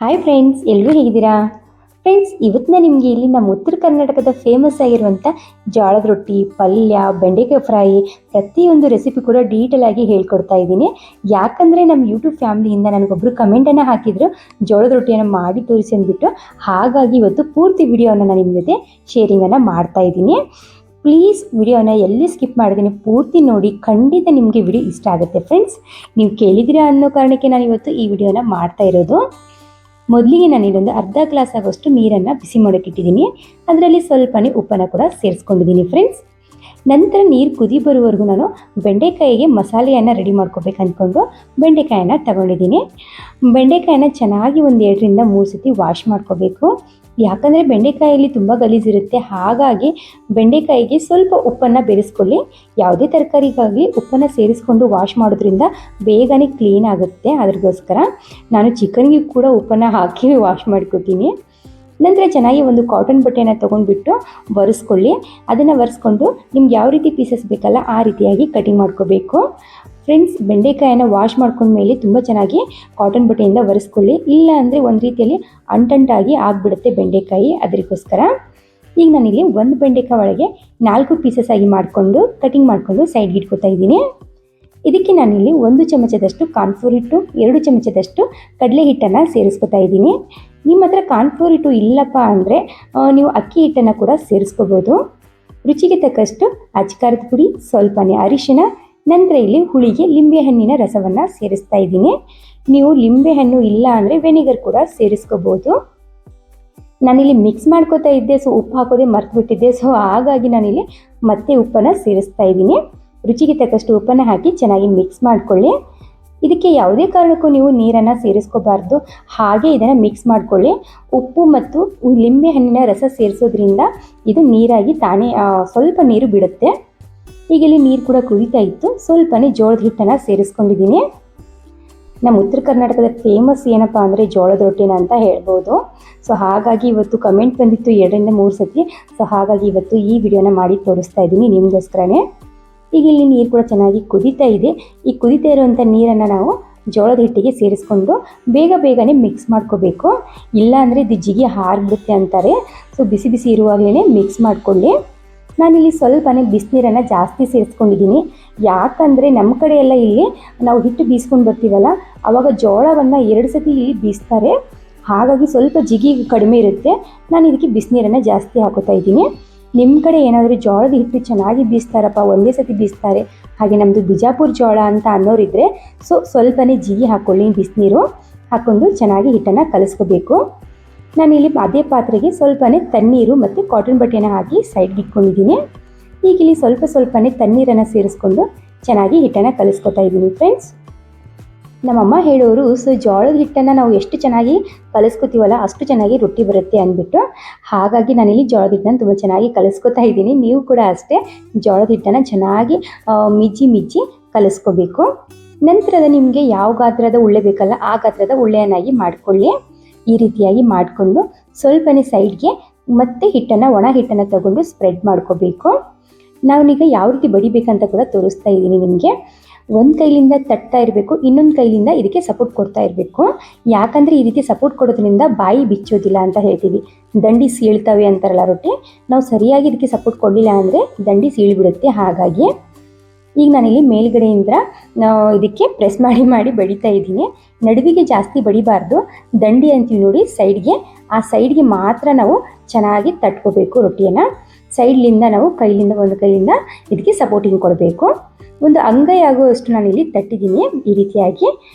Hi friends, ಎಲ್ಲರೂ ಹೇಗಿದ್ದೀರಾ? Friends, ಇವತ್ತು ನಾನು ನಿಮಗೆ ಇಲ್ಲಿ ನಮ್ಮ ಉತ್ತರ ಕರ್ನಾಟಕದ ಫೇಮಸ್ ಆಗಿರುವಂಥ ಜೋಳದ ರೊಟ್ಟಿ, ಪಲ್ಯ, ಬೆಂಡೆಕಾಯಿ ಫ್ರೈ ಪ್ರತಿಯೊಂದು ರೆಸಿಪಿ ಕೂಡ ಡೀಟೇಲ್ ಆಗಿ ಹೇಳ್ಕೊಡ್ತಾ ಇದ್ದೀನಿ. ಯಾಕಂದರೆ ನಮ್ಮ ಯೂಟ್ಯೂಬ್ ಫ್ಯಾಮಿಲಿಯಿಂದ ನನಗೊಬ್ಬರು ಕಮೆಂಟನ್ನು ಹಾಕಿದ್ರು ಜೋಳದ ರೊಟ್ಟಿಯನ್ನು ಮಾಡಿ ತೋರಿಸಿ ಅಂದ್ಬಿಟ್ಟು. ಹಾಗಾಗಿ ಇವತ್ತು ಪೂರ್ತಿ ವಿಡಿಯೋನ ನಾನು ನಿಮ್ಮ ಜೊತೆ ಶೇರಿಂಗನ್ನು ಮಾಡ್ತಾ ಇದ್ದೀನಿ. ಪ್ಲೀಸ್ ವಿಡಿಯೋನ ಎಲ್ಲಿ ಸ್ಕಿಪ್ ಮಾಡಿದ್ದೀನಿ ಪೂರ್ತಿ ನೋಡಿ, ಖಂಡಿತ ನಿಮಗೆ ವಿಡಿಯೋ ಇಷ್ಟ ಆಗುತ್ತೆ. ಫ್ರೆಂಡ್ಸ್, ನೀವು ಕೇಳಿದ್ದೀರಾ ಅನ್ನೋ ಕಾರಣಕ್ಕೆ ನಾನು ಇವತ್ತು ಈ ವಿಡಿಯೋನ ಮಾಡ್ತಾ ಇರೋದು. ಮೊದಲಿಗೆ ನಾನು ಇದೊಂದು ಅರ್ಧ ಗ್ಲಾಸ್ ಆಗೋಷ್ಟು ನೀರನ್ನು ಬಿಸಿ ಮಾಡೋಕ್ಕಿಟ್ಟಿದ್ದೀನಿ. ಅದರಲ್ಲಿ ಸ್ವಲ್ಪನೇ ಉಪ್ಪನ್ನು ಕೂಡ ಸೇರಿಸ್ಕೊಂಡಿದ್ದೀನಿ ಫ್ರೆಂಡ್ಸ್. ನಂತರ ನೀರು ಕುದಿ ಬರುವವರೆಗೂ ನಾನು ಬೆಂಡೆಕಾಯಿಗೆ ಮಸಾಲೆಯನ್ನು ರೆಡಿ ಮಾಡ್ಕೋಬೇಕು ಅಂದ್ಕೊಂಡು ಬೆಂಡೆಕಾಯನ್ನು ತಗೊಂಡಿದ್ದೀನಿ. ಬೆಂಡೆಕಾಯನ್ನು ಚೆನ್ನಾಗಿ ಒಂದು 2ರಿಂದ 3 ಸತಿ ವಾಶ್ ಮಾಡ್ಕೋಬೇಕು. ಯಾಕಂದರೆ ಬೆಂಡೆಕಾಯಲ್ಲಿ ತುಂಬ ಗಲೀಜಿರುತ್ತೆ. ಹಾಗಾಗಿ ಬೆಂಡೆಕಾಯಿಗೆ ಸ್ವಲ್ಪ ಉಪ್ಪನ್ನು ಬೆರೆಸ್ಕೊಳ್ಳಿ. ಯಾವುದೇ ತರಕಾರಿಗಾಗಿ ಉಪ್ಪನ್ನು ಸೇರಿಸ್ಕೊಂಡು ವಾಶ್ ಮಾಡೋದ್ರಿಂದ ಬೇಗನೆ ಕ್ಲೀನ್ ಆಗುತ್ತೆ. ಅದಕ್ಕೋಸ್ಕರ ನಾನು ಚಿಕನ್ಗೆ ಕೂಡ ಉಪ್ಪನ್ನು ಹಾಕಿ ವಾಶ್ ಮಾಡ್ಕೊತೀನಿ. ನಂತರ ಚೆನ್ನಾಗಿ ಒಂದು ಕಾಟನ್ ಬಟ್ಟೆಯನ್ನು ತೊಗೊಂಡ್ಬಿಟ್ಟು ಒರೆಸ್ಕೊಳ್ಳಿ. ಅದನ್ನು ಒರೆಸ್ಕೊಂಡು ನಿಮ್ಗೆ ಯಾವ ರೀತಿ ಪೀಸಸ್ ಬೇಕಲ್ಲ ಆ ರೀತಿಯಾಗಿ ಕಟಿಂಗ್ ಮಾಡ್ಕೋಬೇಕು. ಫ್ರೆಂಡ್ಸ್, ಬೆಂಡೆಕಾಯನ್ನು ವಾಶ್ ಮಾಡ್ಕೊಂಡ್ಮೇಲೆ ತುಂಬ ಚೆನ್ನಾಗಿ ಕಾಟನ್ ಬಟ್ಟೆಯಿಂದ ಒರೆಸ್ಕೊಳ್ಳಿ. ಇಲ್ಲ ಅಂದರೆ ಒಂದು ರೀತಿಯಲ್ಲಿ ಅಂಟಂಟಾಗಿ ಆಗಿಬಿಡುತ್ತೆ ಬೆಂಡೆಕಾಯಿ. ಅದಕ್ಕೋಸ್ಕರ ಈಗ ನಾನಿಲ್ಲಿ ಒಂದು ಬೆಂಡೆಕಾಯಿ ಒಳಗೆ 4 ಪೀಸಸ್ ಆಗಿ ಮಾಡಿಕೊಂಡು ಕಟಿಂಗ್ ಮಾಡಿಕೊಂಡು ಸೈಡ್ಗೆ ಇಟ್ಕೊತಾ ಇದ್ದೀನಿ. ಇದಕ್ಕೆ ನಾನಿಲ್ಲಿ 1 ಚಮಚದಷ್ಟು ಕಾರ್ನ್ಫ್ಲೋರ್ ಹಿಟ್ಟು, 2 ಚಮಚದಷ್ಟು ಕಡಲೆ ಹಿಟ್ಟನ್ನು ಸೇರಿಸ್ಕೊತಾ ಇದ್ದೀನಿ. ನಿಮ್ಮ ಹತ್ರ ಕಾರ್ನ್ಫ್ಲೋರ್ ಹಿಟ್ಟು ಇಲ್ಲಪ್ಪ ಅಂದರೆ ನೀವು ಅಕ್ಕಿ ಹಿಟ್ಟನ್ನು ಕೂಡ ಸೇರಿಸ್ಕೋಬೋದು. ರುಚಿಗೆ ತಕ್ಕಷ್ಟು ಅಚ್ಕಾರದ ಪುಡಿ, ಸ್ವಲ್ಪನೇ ಅರಿಶಿನ, ನಂತರ ಇಲ್ಲಿ ಹುಳಿಗೆ ಲಿಂಬೆಹಣ್ಣಿನ ರಸವನ್ನು ಸೇರಿಸ್ತಾ ಇದ್ದೀನಿ. ನೀವು ಲಿಂಬೆಹಣ್ಣು ಇಲ್ಲ ಅಂದರೆ ವೆನಿಗರ್ ಕೂಡ ಸೇರಿಸ್ಕೋಬೋದು. ನಾನಿಲ್ಲಿ ಮಿಕ್ಸ್ ಮಾಡ್ಕೋತಾ ಇದ್ದೆ, ಸೊ ಉಪ್ಪು ಹಾಕೋದೇ ಮರ್ತುಬಿಟ್ಟಿದ್ದೆ. ಸೊ ಹಾಗಾಗಿ ನಾನಿಲ್ಲಿ ಮತ್ತೆ ಉಪ್ಪನ್ನು ಸೇರಿಸ್ತಾ ಇದ್ದೀನಿ. ರುಚಿಗೆ ತಕ್ಕಷ್ಟು ಉಪ್ಪನ್ನು ಹಾಕಿ ಚೆನ್ನಾಗಿ ಮಿಕ್ಸ್ ಮಾಡಿಕೊಳ್ಳಿ. ಇದಕ್ಕೆ ಯಾವುದೇ ಕಾರಣಕ್ಕೂ ನೀವು ನೀರನ್ನು ಸೇರಿಸ್ಕೋಬಾರ್ದು. ಹಾಗೆ ಇದನ್ನು ಮಿಕ್ಸ್ ಮಾಡಿಕೊಳ್ಳಿ. ಉಪ್ಪು ಮತ್ತು ಲಿಂಬೆ ಹಣ್ಣಿನ ರಸ ಸೇರಿಸೋದ್ರಿಂದ ಇದು ನೀರಾಗಿ ತಾನೇ ಸ್ವಲ್ಪ ನೀರು ಬಿಡುತ್ತೆ. ಈಗ ಇಲ್ಲಿ ನೀರು ಕೂಡ ಕುದೀತಾ ಇತ್ತು. ಸ್ವಲ್ಪನೇ ಜೋಳದ ಹಿಟ್ಟನ್ನು ಸೇರಿಸ್ಕೊಂಡಿದ್ದೀನಿ. ನಮ್ಮ ಉತ್ತರ ಕರ್ನಾಟಕದ ಫೇಮಸ್ ಏನಪ್ಪ ಅಂದರೆ ಜೋಳದ ರೊಟ್ಟಿನ ಅಂತ ಹೇಳ್ಬೋದು. ಸೊ ಹಾಗಾಗಿ ಇವತ್ತು ಕಮೆಂಟ್ ಬಂದಿತ್ತು 2ರಿಂದ 3 ಸತಿ. ಸೊ ಹಾಗಾಗಿ ಇವತ್ತು ಈ ವಿಡಿಯೋನ ಮಾಡಿ ತೋರಿಸ್ತಾ ಇದ್ದೀನಿ ನಿಮಗೋಸ್ಕರನೇ. ಈಗ ಇಲ್ಲಿ ನೀರು ಕೂಡ ಕುದೀತಾ ಇದೆ. ಈ ಕುದೀತಾ ಇರುವಂಥ ನೀರನ್ನು ನಾವು ಜೋಳದ ಹಿಟ್ಟಿಗೆ ಸೇರಿಸ್ಕೊಂಡು ಬೇಗನೆ ಮಿಕ್ಸ್ ಮಾಡ್ಕೋಬೇಕು. ಇಲ್ಲ ಅಂದರೆ ಇದು ಜಿಗಿ ಹಾರಿಬಿಡುತ್ತೆ ಅಂತಾರೆ. ಸೊ ಬಿಸಿ ಬಿಸಿ ಇರುವಾಗಲೇ ಮಿಕ್ಸ್ ಮಾಡಿಕೊಳ್ಳಿ. ನಾನಿಲ್ಲಿ ಸ್ವಲ್ಪನೇ ಬಿಸಿನೀರನ್ನು ಜಾಸ್ತಿ ಸೇರಿಸ್ಕೊಂಡಿದ್ದೀನಿ. ಯಾಕಂದರೆ ನಮ್ಮ ಕಡೆ ಎಲ್ಲ ಇಲ್ಲಿ ನಾವು ಹಿಟ್ಟು ಬೀಸ್ಕೊಂಡು ಬರ್ತೀವಲ್ಲ, ಆವಾಗ ಜೋಳವನ್ನು 2 ಸತಿ ಇಲ್ಲಿ ಬೀಸ್ತಾರೆ. ಹಾಗಾಗಿ ಸ್ವಲ್ಪ ಜಿಗಿ ಕಡಿಮೆ ಇರುತ್ತೆ. ನಾನು ಇದಕ್ಕೆ ಬಿಸಿನೀರನ್ನು ಜಾಸ್ತಿ ಹಾಕೋತಾ ಇದ್ದೀನಿ. ನಿಮ್ಮ ಕಡೆ ಏನಾದರೂ ಜೋಳದ ಹಿಟ್ಟು ಚೆನ್ನಾಗಿ ಬೀಸ್ತಾರಪ್ಪ, ಒಂದೇ ಸತಿ ಬೀಸ್ತಾರೆ, ಹಾಗೆ ನಮ್ಮದು ಬಿಜಾಪುರ ಜೋಳ ಅಂತ ಅನ್ನೋರಿದ್ದರೆ ಸೊ ಸ್ವಲ್ಪನೇ ಜಿಗಿ ಹಾಕ್ಕೊಳ್ಳಿ. ಬಿಸಿನೀರು ಹಾಕ್ಕೊಂಡು ಚೆನ್ನಾಗಿ ಹಿಟ್ಟನ್ನು ಕಲಿಸ್ಕೋಬೇಕು. ನಾನಿಲ್ಲಿ ಅದೇ ಪಾತ್ರೆಗೆ ಸ್ವಲ್ಪನೇ ತಣ್ಣೀರು ಮತ್ತು ಕಾಟನ್ ಬಟ್ಟೆನ ಹಾಕಿ ಸೈಡ್ಗೆ ಇಟ್ಕೊಂಡಿದ್ದೀನಿ. ಈಗ ಇಲ್ಲಿ ಸ್ವಲ್ಪನೇ ತಣ್ಣೀರನ್ನು ಸೇರಿಸ್ಕೊಂಡು ಚೆನ್ನಾಗಿ ಹಿಟ್ಟನ್ನು ಕಲಿಸ್ಕೊತಾ ಇದ್ದೀನಿ ಫ್ರೆಂಡ್ಸ್. ನಮ್ಮಮ್ಮ ಹೇಳೋರು, ಸೊ ಜೋಳದ ಹಿಟ್ಟನ್ನು ನಾವು ಎಷ್ಟು ಚೆನ್ನಾಗಿ ಕಲಿಸ್ಕೊತೀವಲ್ಲ ಅಷ್ಟು ಚೆನ್ನಾಗಿ ರೊಟ್ಟಿ ಬರುತ್ತೆ ಅಂದ್ಬಿಟ್ಟು. ಹಾಗಾಗಿ ನಾನಿಲ್ಲಿ ಜೋಳದ ಹಿಟ್ಟನ್ನು ತುಂಬ ಚೆನ್ನಾಗಿ ಕಲಿಸ್ಕೊತಾ ಇದ್ದೀನಿ. ನೀವು ಕೂಡ ಅಷ್ಟೇ ಜೋಳದ ಹಿಟ್ಟನ್ನು ಚೆನ್ನಾಗಿ ಮಿಜ್ಜಿ ಕಲಿಸ್ಕೋಬೇಕು. ನಂತರದ ನಿಮಗೆ ಯಾವ ಗಾತ್ರದ ಉಳ್ಳೆ ಬೇಕಲ್ಲ ಆ ಗಾತ್ರದ ಉಳ್ಳೆಯನ್ನಾಗಿ ಮಾಡಿಕೊಳ್ಳಿ. ಈ ರೀತಿಯಾಗಿ ಮಾಡಿಕೊಂಡು ಸ್ವಲ್ಪನೇ ಸೈಡ್ಗೆ ಮತ್ತೆ ಒಣ ಹಿಟ್ಟನ್ನು ತಗೊಂಡು ಸ್ಪ್ರೆಡ್ ಮಾಡ್ಕೋಬೇಕು. ನಾವೀಗ ಯಾವ ರೀತಿ ಬಡಿಬೇಕಂತ ಕೂಡ ತೋರಿಸ್ತಾ ಇದ್ದೀನಿ ನಿಮಗೆ. ಒಂದು ಕೈಲಿಂದ ತಟ್ತಾ ಇರಬೇಕು, ಇನ್ನೊಂದು ಕೈಲಿಂದ ಇದಕ್ಕೆ ಸಪೋರ್ಟ್ ಕೊಡ್ತಾ ಇರಬೇಕು. ಯಾಕಂದರೆ ಈ ರೀತಿ ಸಪೋರ್ಟ್ ಕೊಡೋದ್ರಿಂದ ಬಾಯಿ ಬಿಚ್ಚೋದಿಲ್ಲ ಅಂತ ಹೇಳ್ತೀವಿ. ದಂಡಿ ಸೀಳ್ತವೆ ಅಂತಾರಲ್ಲ ರೊಟ್ಟಿ, ನಾವು ಸರಿಯಾಗಿ ಇದಕ್ಕೆ ಸಪೋರ್ಟ್ ಕೊಡಲಿಲ್ಲ ಅಂದರೆ ದಂಡಿ ಸೀಳ್ಬಿಡುತ್ತೆ. ಹಾಗಾಗಿ ಈಗ ನಾನಿಲ್ಲಿ ಮೇಲ್ಗಡೆಯಿಂದ ಇದಕ್ಕೆ ಪ್ರೆಸ್ ಮಾಡಿ ಬಡಿತಾ ಇದ್ದೀನಿ. ನಡುವಿಗೆ ಜಾಸ್ತಿ ಬಡಿಬಾರ್ದು. ದಂಡಿ ಅಂತೀವಿ ನೋಡಿ ಸೈಡ್ಗೆ, ಆ ಸೈಡ್ಗೆ ಮಾತ್ರ ನಾವು ಚೆನ್ನಾಗಿ ತಟ್ಕೋಬೇಕು ರೊಟ್ಟಿಯನ್ನು. ಸೈಡ್ಲಿಂದ ನಾವು ಒಂದು ಕೈಯಿಂದ ಇದಕ್ಕೆ ಸಪೋರ್ಟಿಂಗ್ ಕೊಡಬೇಕು. ಒಂದು ಅಂಗೈ ಆಗುವಷ್ಟು ನಾನಿಲ್ಲಿ ತಟ್ಟಿದ್ದೀನಿ ಈ ರೀತಿಯಾಗಿ.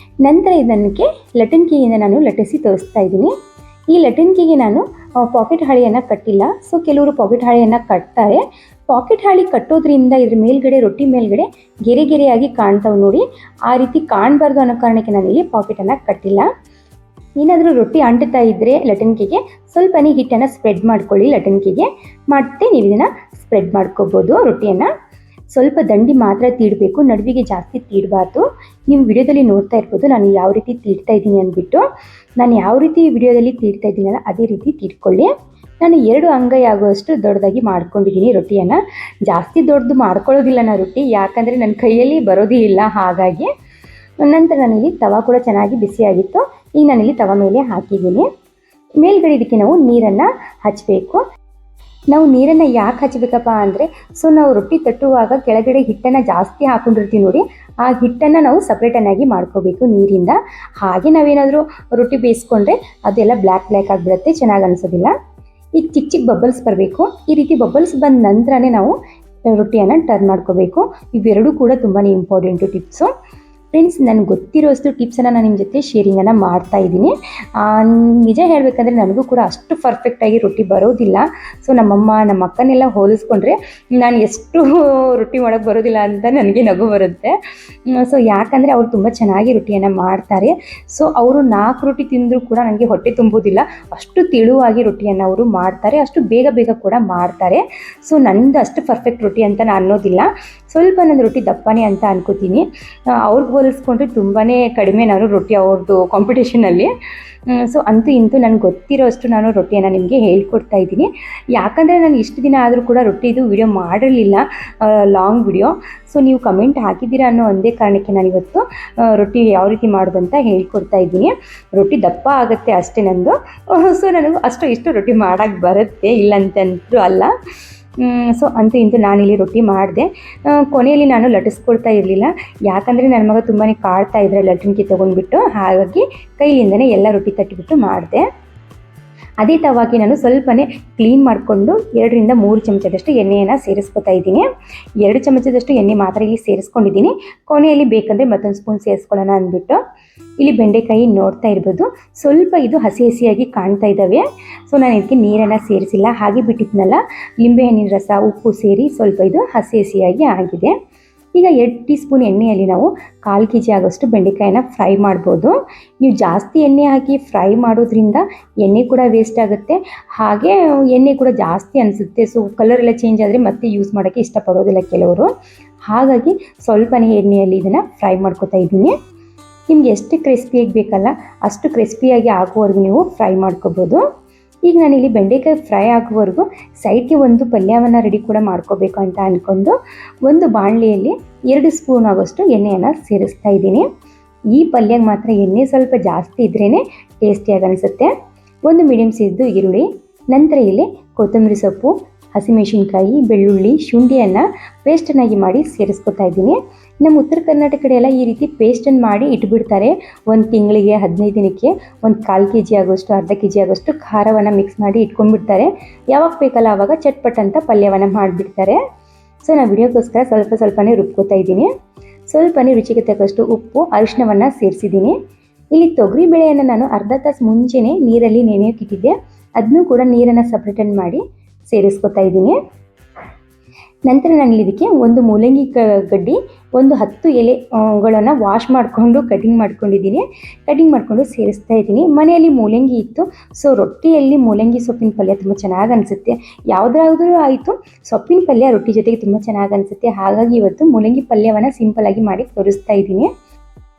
ನಂತರ ಇದಕ್ಕೆ ಲಟನ್ಕಿಯಿಂದ ನಾನು ಲಟ್ಟಿಸಿ ತೋರಿಸ್ತಾ ಇದ್ದೀನಿ. ಈ ಲಟನ್ಕಿಗೆ ನಾನು ಪಾಕೆಟ್ ಹಾಳೆಯನ್ನು ಕಟ್ಟಿಲ್ಲ. ಸೊ ಕೆಲವರು ಪಾಕೆಟ್ ಹಾಳೆಯನ್ನು ಕಟ್ತಾರೆ. ಪಾಕೆಟ್ ಹಾಳೆ ಕಟ್ಟೋದ್ರಿಂದ ಇದ್ರ ಮೇಲ್ಗಡೆ ರೊಟ್ಟಿ ಮೇಲ್ಗಡೆ ಗೆರೆಯಾಗಿ ಕಾಣ್ತಾವೆ ನೋಡಿ. ಆ ರೀತಿ ಕಾಣಬಾರ್ದು ಅನ್ನೋ ಕಾರಣಕ್ಕೆ ನಾನಿಲ್ಲಿ ಪಾಕೆಟನ್ನು ಕಟ್ಟಿಲ್ಲ. ಏನಾದರೂ ರೊಟ್ಟಿ ಅಂಟುತ್ತಾ ಇದ್ದರೆ ಲಟನ್ಕಿಗೆ ಸ್ವಲ್ಪನೇ ಹಿಟ್ಟನ್ನು ಸ್ಪ್ರೆಡ್ ಮಾಡ್ಕೊಳ್ಳಿ. ಲಟನ್ಕಿಗೆ ಮತ್ತೆ ನೀವು ಇದನ್ನು ಸ್ಪ್ರೆಡ್ ಮಾಡ್ಕೋಬೋದು. ರೊಟ್ಟಿಯನ್ನು ಸ್ವಲ್ಪ ದಂಡಿ ಮಾತ್ರ ತೀಡಬೇಕು, ನಡುವಿಗೆ ಜಾಸ್ತಿ ತೀಡಬಾರ್ದು. ನೀವು ವಿಡಿಯೋದಲ್ಲಿ ನೋಡ್ತಾ ಇರ್ಬೋದು ನಾನು ಯಾವ ರೀತಿ ತೀಡ್ತಾ ಇದ್ದೀನಿ ಅಂದ್ಬಿಟ್ಟು. ನಾನು ಯಾವ ರೀತಿ ವಿಡಿಯೋದಲ್ಲಿ ತೀಡ್ತಾ ಇದ್ದೀನಲ್ಲ ಅದೇ ರೀತಿ ತೀಡ್ಕೊಳ್ಳಿ. ನಾನು 2 ಅಂಗೈ ಆಗುವಷ್ಟು ದೊಡ್ಡದಾಗಿ ಮಾಡ್ಕೊಂಡಿದ್ದೀನಿ ರೊಟ್ಟಿಯನ್ನು. ಜಾಸ್ತಿ ದೊಡ್ಡದು ಮಾಡ್ಕೊಳ್ಳೋದಿಲ್ಲ ನಾನು ರೊಟ್ಟಿ, ಯಾಕಂದರೆ ನನ್ನ ಕೈಯಲ್ಲಿ ಬರೋದೇ ಇಲ್ಲ. ಹಾಗಾಗಿ ನಂತರ ನಾನಿಲ್ಲಿ ತವಾ ಕೂಡ ಚೆನ್ನಾಗಿ ಬಿಸಿಯಾಗಿತ್ತು. ಈಗ ನಾನಿಲ್ಲಿ ತವ ಮೇಲೆ ಹಾಕಿದ್ದೀನಿ. ಮೇಲ್ಗಡೆ ಇದಕ್ಕೆ ನಾವು ನೀರನ್ನು ಹಚ್ಚಬೇಕು. ನಾವು ನೀರನ್ನು ಯಾಕೆ ಹಚ್ಚಬೇಕಪ್ಪ ಅಂದರೆ, ಸೊ ನಾವು ರೊಟ್ಟಿ ತಟ್ಟುವಾಗ ಕೆಳಗಡೆ ಹಿಟ್ಟನ್ನು ಜಾಸ್ತಿ ಹಾಕೊಂಡಿರ್ತೀವಿ ನೋಡಿ, ಆ ಹಿಟ್ಟನ್ನು ನಾವು ಸಪ್ರೇಟನ್ನಾಗಿ ಮಾಡ್ಕೋಬೇಕು ನೀರಿಂದ. ಹಾಗೆ ನಾವೇನಾದರೂ ರೊಟ್ಟಿ ಬೇಯಿಸ್ಕೊಂಡ್ರೆ ಅದೆಲ್ಲ ಬ್ಲ್ಯಾಕ್ ಆಗಿಬಿಡುತ್ತೆ, ಚೆನ್ನಾಗಿ ಅನಿಸೋದಿಲ್ಲ. ಈಗ ಚಿಕ್ಕ ಚಿಕ್ಕ ಬಬಲ್ಸ್ ಬರಬೇಕು. ಈ ರೀತಿ ಬಬಲ್ಸ್ ಬಂದ ನಂತರನೇ ನಾವು ರೊಟ್ಟಿಯನ್ನು ಟರ್ನ್ ಮಾಡ್ಕೋಬೇಕು. ಇವೆರಡೂ ಕೂಡ ತುಂಬಾ ಇಂಪಾರ್ಟೆಂಟು ಟಿಪ್ಸು. ಫ್ರೆಂಡ್ಸ್, ನನಗೆ ಗೊತ್ತಿರೋಷ್ಟು ಟಿಪ್ಸನ್ನು ನಾನು ನಿಮ್ಮ ಜೊತೆ ಶೇರಿಂಗನ್ನು ಮಾಡ್ತಾ ಇದ್ದೀನಿ. ನಿಜ ಹೇಳಬೇಕಂದ್ರೆ ನನಗೂ ಕೂಡ ಅಷ್ಟು ಪರ್ಫೆಕ್ಟಾಗಿ ರೊಟ್ಟಿ ಬರೋದಿಲ್ಲ. ಸೊ ನಮ್ಮಮ್ಮ ನಮ್ಮ ಅಕ್ಕನೆಲ್ಲ ಹೋಲಿಸ್ಕೊಂಡ್ರೆ ನಾನು ಎಷ್ಟು ರೊಟ್ಟಿ ಮಾಡೋಕ್ಕೆ ಬರೋದಿಲ್ಲ ಅಂತ ನನಗೆ ನಗು ಬರುತ್ತೆ. ಸೊ ಯಾಕಂದರೆ ಅವರು ತುಂಬ ಚೆನ್ನಾಗಿ ರೊಟ್ಟಿಯನ್ನು ಮಾಡ್ತಾರೆ. ಸೊ ಅವರು 4 ರೊಟ್ಟಿ ತಿಂದರೂ ಕೂಡ ನನಗೆ ಹೊಟ್ಟೆ ತುಂಬೋದಿಲ್ಲ, ಅಷ್ಟು ತೆಳುವಾಗಿ ರೊಟ್ಟಿಯನ್ನು ಅವರು ಮಾಡ್ತಾರೆ, ಅಷ್ಟು ಬೇಗ ಬೇಗ ಕೂಡ ಮಾಡ್ತಾರೆ. ಸೊ ನಂದು ಅಷ್ಟು ಪರ್ಫೆಕ್ಟ್ ರೊಟ್ಟಿ ಅಂತ ನಾನು ಅನ್ನೋದಿಲ್ಲ, ಸ್ವಲ್ಪ ನನ್ನ ರೊಟ್ಟಿ ದಪ್ಪನೇ ಅಂತ ಅನ್ಕೋತೀನಿ. ಅವ್ರಿಗೆ ಹೋಲಿಸ್ಕೊಂಡ್ರೆ ತುಂಬಾ ಕಡಿಮೆ ನಾನು ರೊಟ್ಟಿ ಅವ್ರದ್ದು ಕಾಂಪಿಟೇಷನಲ್ಲಿ. ಸೊ ಅಂತೂ ಇಂತೂ ನನಗೆ ಗೊತ್ತಿರೋ ಅಷ್ಟು ನಾನು ರೊಟ್ಟಿಯನ್ನು ನಿಮಗೆ ಹೇಳ್ಕೊಡ್ತಾ ಇದ್ದೀನಿ. ಯಾಕಂದರೆ ನಾನು ಇಷ್ಟು ದಿನ ಆದರೂ ಕೂಡ ರೊಟ್ಟಿದು ವಿಡಿಯೋ ಮಾಡಿರಲಿಲ್ಲ, ಲಾಂಗ್ ವಿಡಿಯೋ. ಸೊ ನೀವು ಕಮೆಂಟ್ ಹಾಕಿದ್ದೀರಾ ಅನ್ನೋ ಒಂದೇ ಕಾರಣಕ್ಕೆ ನಾನಿವತ್ತು ರೊಟ್ಟಿ ಯಾವ ರೀತಿ ಮಾಡೋದಂತ ಹೇಳ್ಕೊಡ್ತಾ ಇದ್ದೀನಿ. ರೊಟ್ಟಿ ದಪ್ಪ ಆಗುತ್ತೆ ಅಷ್ಟೇ ನಂದು. ಸೊ ನನಗೂ ಅಷ್ಟು ಇಷ್ಟು ರೊಟ್ಟಿ ಮಾಡೋಕ್ಕೆ ಬರುತ್ತೆ, ಇಲ್ಲಂತಂತೂ ಅಲ್ಲ. ಸೊ ಅಂತೂ ಇಂತೂ ನಾನಿಲ್ಲಿ ರೊಟ್ಟಿ ಮಾಡಿದೆ. ಕೊನೆಯಲ್ಲಿ ನಾನು ಲಟ್ಟಿಸ್ಕೊಳ್ತಾ ಇರಲಿಲ್ಲ, ಯಾಕಂದರೆ ನನ್ನ ಮಗ ತುಂಬಾ ಕಾಡ್ತಾ ಇದ್ದರೆ ಲಟ್ಟಣಿಕೆ ತೊಗೊಂಡ್ಬಿಟ್ಟು, ಹಾಗಾಗಿ ಕೈಯಿಂದನೇ ಎಲ್ಲ ರೊಟ್ಟಿ ತಟ್ಟಿಬಿಟ್ಟು ಮಾಡಿದೆ. ಅದೇ ತವಾಗಿ ನಾನು ಸ್ವಲ್ಪನೇ ಕ್ಲೀನ್ ಮಾಡಿಕೊಂಡು 2-3 ಚಮಚದಷ್ಟು ಎಣ್ಣೆಯನ್ನು ಸೇರಿಸ್ಕೊತಾ ಇದ್ದೀನಿ. 2 ಚಮಚದಷ್ಟು ಎಣ್ಣೆ ಮಾತ್ರ ಇಲ್ಲಿ ಸೇರಿಸ್ಕೊಂಡಿದ್ದೀನಿ. ಕೊನೆಯಲ್ಲಿ ಬೇಕಂದರೆ ಮತ್ತೊಂದು ಸ್ಪೂನ್ ಸೇರಿಸ್ಕೊಳ್ಳೋಣ ಅಂದ್ಬಿಟ್ಟು. ಇಲ್ಲಿ ಬೆಂಡೆಕಾಯಿ ನೋಡ್ತಾ ಇರ್ಬೋದು, ಸ್ವಲ್ಪ ಇದು ಹಸಿ ಹಸಿಯಾಗಿ ಕಾಣ್ತಾ ಇದ್ದಾವೆ. ಸೊ ನಾನು ಇದಕ್ಕೆ ನೀರನ್ನು ಸೇರಿಸಿಲ್ಲ, ಹಾಗೆ ಬಿಟ್ಟಿದ್ನಲ್ಲ, ಲಿಂಬೆಹಣ್ಣಿನ ರಸ, ಉಪ್ಪು ಸೇರಿ ಸ್ವಲ್ಪ ಇದು ಹಸಿ ಹಸಿಯಾಗಿ ಆಗಿದೆ. ಈಗ 2 ಟೀ ಸ್ಪೂನ್ ಎಣ್ಣೆಯಲ್ಲಿ ನಾವು 1/4 kg ಆಗೋಷ್ಟು ಬೆಂಡೆಕಾಯಿನ ಫ್ರೈ ಮಾಡ್ಬೋದು. ನೀವು ಜಾಸ್ತಿ ಎಣ್ಣೆ ಹಾಕಿ ಫ್ರೈ ಮಾಡೋದ್ರಿಂದ ಎಣ್ಣೆ ಕೂಡ ವೇಸ್ಟ್ ಆಗುತ್ತೆ, ಹಾಗೆ ಎಣ್ಣೆ ಕೂಡ ಜಾಸ್ತಿ ಅನಿಸುತ್ತೆ. ಸೊ ಕಲರ್ ಎಲ್ಲ ಚೇಂಜ್ ಆದರೆ ಮತ್ತೆ ಯೂಸ್ ಮಾಡೋಕ್ಕೆ ಇಷ್ಟಪಡೋದಿಲ್ಲ ಕೆಲವರು. ಹಾಗಾಗಿ ಸ್ವಲ್ಪನೇ ಎಣ್ಣೆಯಲ್ಲಿ ಇದನ್ನು ಫ್ರೈ ಮಾಡ್ಕೊತಾ ಇದ್ದೀನಿ. ನಿಮ್ಗೆ ಎಷ್ಟು ಕ್ರಿಸ್ಪಿಯಾಗಿ ಬೇಕಲ್ಲ ಅಷ್ಟು ಕ್ರಿಸ್ಪಿಯಾಗಿ ಆಗುವವರೆಗೂ ನೀವು ಫ್ರೈ ಮಾಡ್ಕೋಬೋದು. ಈಗ ನಾನಿಲ್ಲಿ ಬೆಂಡೆಕಾಯಿ ಫ್ರೈ ಆಗುವವರೆಗೂ ಸೈಡ್ಗೆ ಒಂದು ಪಲ್ಯವನ್ನು ರೆಡಿ ಕೂಡ ಮಾಡ್ಕೋಬೇಕು ಅಂತ ಅಂದ್ಕೊಂಡು ಒಂದು ಬಾಣಲೆಯಲ್ಲಿ 2 ಸ್ಪೂನ್ ಆಗೋಷ್ಟು ಎಣ್ಣೆಯನ್ನು ಸೇರಿಸ್ತಾ ಇದ್ದೀನಿ. ಈ ಪಲ್ಯಕ್ಕೆ ಮಾತ್ರ ಎಣ್ಣೆ ಸ್ವಲ್ಪ ಜಾಸ್ತಿ ಇದ್ರೇ ಟೇಸ್ಟಿಯಾಗಿ ಅನಿಸುತ್ತೆ. ಒಂದು ಮೀಡಿಯಮ್ ಸೈಜ್ದು ಈರುಳ್ಳಿ, ನಂತರ ಇಲ್ಲಿ ಕೊತ್ತಂಬರಿ ಸೊಪ್ಪು, ಹಸಿಮೆಣಸಿನ್ಕಾಯಿ, ಬೆಳ್ಳುಳ್ಳಿ, ಶುಂಠಿಯನ್ನು ಪೇಸ್ಟನ್ನಾಗಿ ಮಾಡಿ ಸೇರಿಸ್ಕೊತಾ ಇದ್ದೀನಿ. ನಮ್ಮ ಉತ್ತರ ಕರ್ನಾಟಕ ಕಡೆ ಎಲ್ಲ ಈ ರೀತಿ ಪೇಸ್ಟನ್ನು ಮಾಡಿ ಇಟ್ಬಿಡ್ತಾರೆ. 1 ತಿಂಗಳಿಗೆ 15 ದಿನಕ್ಕೆ 1/4 kg ಆಗೋಷ್ಟು, ಅರ್ಧ kg ಆಗೋಷ್ಟು ಖಾರವನ್ನು ಮಿಕ್ಸ್ ಮಾಡಿ ಇಟ್ಕೊಂಡ್ಬಿಡ್ತಾರೆ. ಯಾವಾಗ ಬೇಕಲ್ಲ ಆವಾಗ ಚಟ್ಪಟ್ ಅಂತ ಪಲ್ಯವನ್ನು ಮಾಡಿಬಿಡ್ತಾರೆ. ಸೊ ನಾನು ವಿಡಿಯೋಕ್ಕೋಸ್ಕರ ಸ್ವಲ್ಪನೇ ರುಬ್ಕೋತಾ ಇದ್ದೀನಿ. ಸ್ವಲ್ಪನೇ ರುಚಿಗೆ ತಕ್ಕಷ್ಟು ಉಪ್ಪು, ಅರಿಶಿಣವನ್ನು ಸೇರಿಸಿದ್ದೀನಿ. ಇಲ್ಲಿ ತೊಗರಿ ಬೇಳೆಯನ್ನು ನಾನು ಅರ್ಧ ತಾಸು ಮುಂಚೆನೇ ನೀರಲ್ಲಿ ನೆನೆಯೋಕೆ ಇಟ್ಟಿದ್ದೆ, ಅದನ್ನೂ ಕೂಡ ನೀರನ್ನು ಸಪ್ರೇಟನ್ನು ಮಾಡಿ ಸೇರಿಸ್ಕೊತಾ ಇದ್ದೀನಿ. ನಂತರ ನಾನು ಇದಕ್ಕೆ ಒಂದು ಮೂಲಂಗಿ ಗಡ್ಡಿ, ಒಂದು 10 ಎಲೆಗಳನ್ನು ವಾಶ್ ಮಾಡಿಕೊಂಡು ಕಟಿಂಗ್ ಮಾಡ್ಕೊಂಡಿದ್ದೀನಿ. ಕಟಿಂಗ್ ಮಾಡಿಕೊಂಡು ಸೇರಿಸ್ತಾ ಇದ್ದೀನಿ. ಮನೆಯಲ್ಲಿ ಮೂಲಂಗಿ ಇತ್ತು, ಸೊ ರೊಟ್ಟಿಯಲ್ಲಿ ಮೂಲಂಗಿ ಸೊಪ್ಪಿನ ಪಲ್ಯ ತುಂಬ ಚೆನ್ನಾಗಿ ಅನಿಸುತ್ತೆ. ಯಾವುದಾದ್ರೂ ಆಯಿತು, ಸೊಪ್ಪಿನ ಪಲ್ಯ ರೊಟ್ಟಿ ಜೊತೆಗೆ ತುಂಬ ಚೆನ್ನಾಗಿ ಅನಿಸುತ್ತೆ. ಹಾಗಾಗಿ ಇವತ್ತು ಮೂಲಂಗಿ ಪಲ್ಯವನ್ನು ಸಿಂಪಲಾಗಿ ಮಾಡಿ ತೋರಿಸ್ತಾ ಇದ್ದೀನಿ.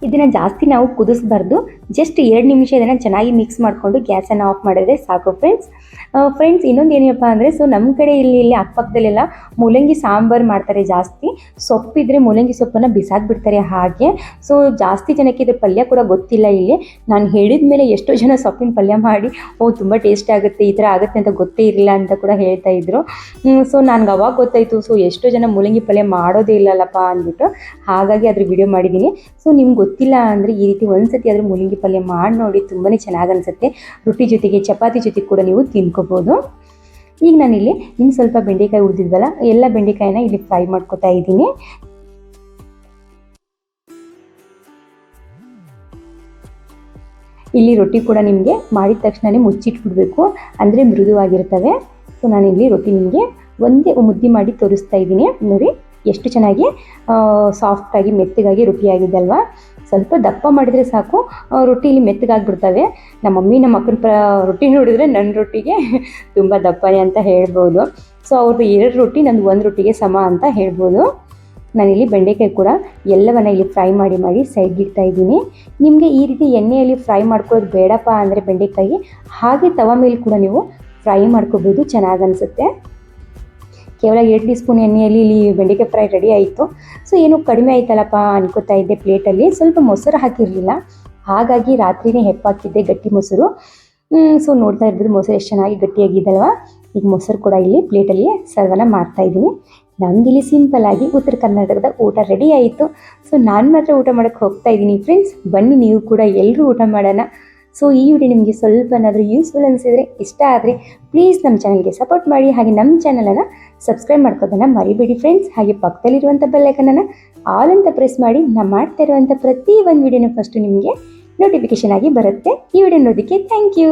ಇದನ್ನು ಜಾಸ್ತಿ ನಾವು ಕುದಿಸ್ಬಾರ್ದು, ಜಸ್ಟ್ 2 ನಿಮಿಷ ಇದನ್ನು ಚೆನ್ನಾಗಿ ಮಿಕ್ಸ್ ಮಾಡಿಕೊಂಡು ಗ್ಯಾಸನ್ನು ಆಫ್ ಮಾಡಿದ್ರೆ ಸಾಕು ಫ್ರೆಂಡ್ಸ್. ಇನ್ನೊಂದು ಏನಪ್ಪ ಅಂದರೆ, ಸೊ ನಮ್ಮ ಕಡೆ ಇಲ್ಲಿ ಅಕ್ಕಪಕ್ಕದಲ್ಲೆಲ್ಲ ಮೂಲಂಗಿ ಸಾಂಬಾರು ಮಾಡ್ತಾರೆ ಜಾಸ್ತಿ. ಸೊಪ್ಪಿದ್ರೆ ಮೂಲಂಗಿ ಸೊಪ್ಪನ್ನು ಬಿಸಾಕ್ಬಿಡ್ತಾರೆ ಹಾಗೆ. ಸೊ ಜಾಸ್ತಿ ಜನಕ್ಕೆ ಇದ್ರ ಪಲ್ಯ ಕೂಡ ಗೊತ್ತಿಲ್ಲ. ಇಲ್ಲಿ ನಾನು ಹೇಳಿದ ಮೇಲೆ ಎಷ್ಟೋ ಜನ ಸೊಪ್ಪಿನ ಪಲ್ಯ ಮಾಡಿ ತುಂಬ ಟೇಸ್ಟ್ ಆಗುತ್ತೆ, ಈ ಥರ ಆಗುತ್ತೆ ಅಂತ ಗೊತ್ತೇ ಇರಲಿಲ್ಲ ಅಂತ ಕೂಡ ಹೇಳ್ತಾ ಇದ್ರು. ಸೊ ನನಗೆ ಅವಾಗ ಗೊತ್ತಾಯಿತು, ಸೊ ಎಷ್ಟೋ ಜನ ಮೂಲಂಗಿ ಪಲ್ಯ ಮಾಡೋದೇ ಇಲ್ಲಲ್ಲಪ್ಪ ಅಂದ್ಬಿಟ್ಟು, ಹಾಗಾಗಿ ಅದ್ರ ವಿಡಿಯೋ ಮಾಡಿದ್ದೀನಿ. ಸೊ ನಿಮ್ಗೆ ಗೊತ್ತಿಲ್ಲ ಅಂದರೆ ಈ ರೀತಿ ಒಂದ್ಸತಿ ಆದರೂ ಮೂಲಂಗಿ ಪಲ್ಯ ಮಾಡಿ ನೋಡಿ, ತುಂಬಾ ಚೆನ್ನಾಗಿ ಅನಿಸುತ್ತೆ. ರೊಟ್ಟಿ ಜೊತೆಗೆ, ಚಪಾತಿ ಜೊತೆಗೆ ಕೂಡ ನೀವು ತಿನ್ಕೋಬೋದು. ಈಗ ನಾನಿಲ್ಲಿ ಇನ್ನು ಸ್ವಲ್ಪ ಬೆಂಡೆಕಾಯಿ ಉಳಿದಿದ್ವಲ್ಲ, ಎಲ್ಲ ಬೆಂಡೆಕಾಯಿನ ಇಲ್ಲಿ ಫ್ರೈ ಮಾಡ್ಕೊತಾ ಇದ್ದೀನಿ. ಇಲ್ಲಿ ರೊಟ್ಟಿ ಕೂಡ ನಿಮಗೆ ಮಾಡಿದ ತಕ್ಷಣವೇ ಮುಚ್ಚಿಟ್ಬಿಡ್ಬೇಕು, ಅಂದರೆ ಮೃದುವಾಗಿರ್ತವೆ. ಸೊ ನಾನಿಲ್ಲಿ ರೊಟ್ಟಿ ನಿಮಗೆ ಒಂದೇ ಮುದ್ದೆ ಮಾಡಿ ತೋರಿಸ್ತಾ ಇದ್ದೀನಿ. ನೋಡಿ ಎಷ್ಟು ಚೆನ್ನಾಗಿ ಸಾಫ್ಟಾಗಿ ಮೆತ್ತಗಾಗಿ ರೊಟ್ಟಿ ಆಗಿದೆ ಅಲ್ವಾ. ಸ್ವಲ್ಪ ದಪ್ಪ ಮಾಡಿದರೆ ಸಾಕು, ರೊಟ್ಟಿ ಇಲ್ಲಿ ಮೆತ್ತಗಾಗ್ಬಿಡ್ತವೆ. ನಮ್ಮ ಮಮ್ಮಿ ನಮ್ಮ ಅಕ್ಕನ ರೊಟ್ಟಿ ನೋಡಿದರೆ ನನ್ನ ರೊಟ್ಟಿಗೆ ತುಂಬ ದಪ್ಪನೇ ಅಂತ ಹೇಳ್ಬೋದು. ಸೊ ಅವ್ರದ್ದು 2 ರೊಟ್ಟಿ, ನಂದು 1 ರೊಟ್ಟಿಗೆ ಸಮ ಅಂತ ಹೇಳ್ಬೋದು. ನಾನಿಲ್ಲಿ ಬೆಂಡೆಕಾಯಿ ಕೂಡ ಎಲ್ಲವನ್ನ ಇಲ್ಲಿ ಫ್ರೈ ಮಾಡಿ ಸೈಡ್ಗೆ ಇಡ್ತಾ ಇದ್ದೀನಿ. ನಿಮಗೆ ಈ ರೀತಿ ಎಣ್ಣೆಯಲ್ಲಿ ಫ್ರೈ ಮಾಡ್ಕೊಳ್ಳೋದು ಬೇಡಪ್ಪ ಅಂದರೆ ಬೆಂಡೆಕಾಯಿ ಹಾಗೆ ತವ ಮೇಲೆ ಕೂಡ ನೀವು ಫ್ರೈ ಮಾಡ್ಕೋಬೋದು, ಚೆನ್ನಾಗಿ ಅನಿಸುತ್ತೆ. ಕೇವಲ 2 ಟೀ ಸ್ಪೂನ್ ಎಣ್ಣೆಯಲ್ಲಿ ಇಲ್ಲಿ ಬೆಂಡೆಕಾಯಿ ಫ್ರೈ ರೆಡಿ ಆಯಿತು. ಸೊ ಏನೋ ಕಡಿಮೆ ಆಯ್ತಲ್ಲಪ್ಪ ಅನ್ಕೋತಾ ಇದ್ದೆ ಪ್ಲೇಟಲ್ಲಿ. ಸ್ವಲ್ಪ ಮೊಸರು ಹಾಕಿರಲಿಲ್ಲ, ಹಾಗಾಗಿ ರಾತ್ರಿನೇ ಹೆಪ್ಪಾಕಿದ್ದೆ ಗಟ್ಟಿ ಮೊಸರು. ಸೊ ನೋಡ್ತಾ ಇರ್ಬೋದು ಮೊಸರು ಎಷ್ಟು ಚೆನ್ನಾಗಿ ಗಟ್ಟಿಯಾಗಿದ್ದಲ್ವಾ. ಈಗ ಮೊಸರು ಕೂಡ ಇಲ್ಲಿ ಪ್ಲೇಟಲ್ಲಿ ಸರ್ವನ್ನ ಮಾಡ್ತಾ ಇದ್ದೀನಿ. ನಮಗಿಲ್ಲಿ ಸಿಂಪಲ್ ಆಗಿ ಉತ್ತರ ಕರ್ನಾಟಕದ ಊಟ ರೆಡಿ ಆಯಿತು. ಸೊ ನಾನು ಮಾತ್ರ ಊಟ ಮಾಡೋಕ್ಕೆ ಹೋಗ್ತಾ ಇದ್ದೀನಿ ಫ್ರೆಂಡ್ಸ್. ಬನ್ನಿ ನೀವು ಕೂಡ ಎಲ್ಲರೂ ಊಟ ಮಾಡೋಣ. ಸೊ ಈ ವಿಡಿಯೋ ನಿಮಗೆ ಸ್ವಲ್ಪನಾದರೂ ಯೂಸ್ಫುಲ್ ಅನಿಸಿದರೆ, ಇಷ್ಟ ಆದರೆ ಪ್ಲೀಸ್ ನಮ್ಮ ಚಾನಲ್ಗೆ ಸಪೋರ್ಟ್ ಮಾಡಿ. ಹಾಗೆ ನಮ್ಮ ಚಾನಲನ್ನು ಸಬ್ಸ್ಕ್ರೈಬ್ ಮಾಡ್ಕೋದನ್ನು ಮರಿಬೇಡಿ ಫ್ರೆಂಡ್ಸ್. ಹಾಗೆ ಪಕ್ಕದಲ್ಲಿರುವಂಥ ಬೆಲ್ಲೈಕನನ್ನು ಆಲ್ ಅಂತ ಪ್ರೆಸ್ ಮಾಡಿ. ನಾನು ಮಾಡ್ತಾ ಇರುವಂಥ ಪ್ರತಿ ಒಂದು ವಿಡಿಯೋನ ಫಸ್ಟು ನಿಮಗೆ ನೋಟಿಫಿಕೇಶನ್ ಆಗಿ ಬರುತ್ತೆ. ಈ ವಿಡಿಯೋ ನೋಡೋದಕ್ಕೆ ಥ್ಯಾಂಕ್ ಯು.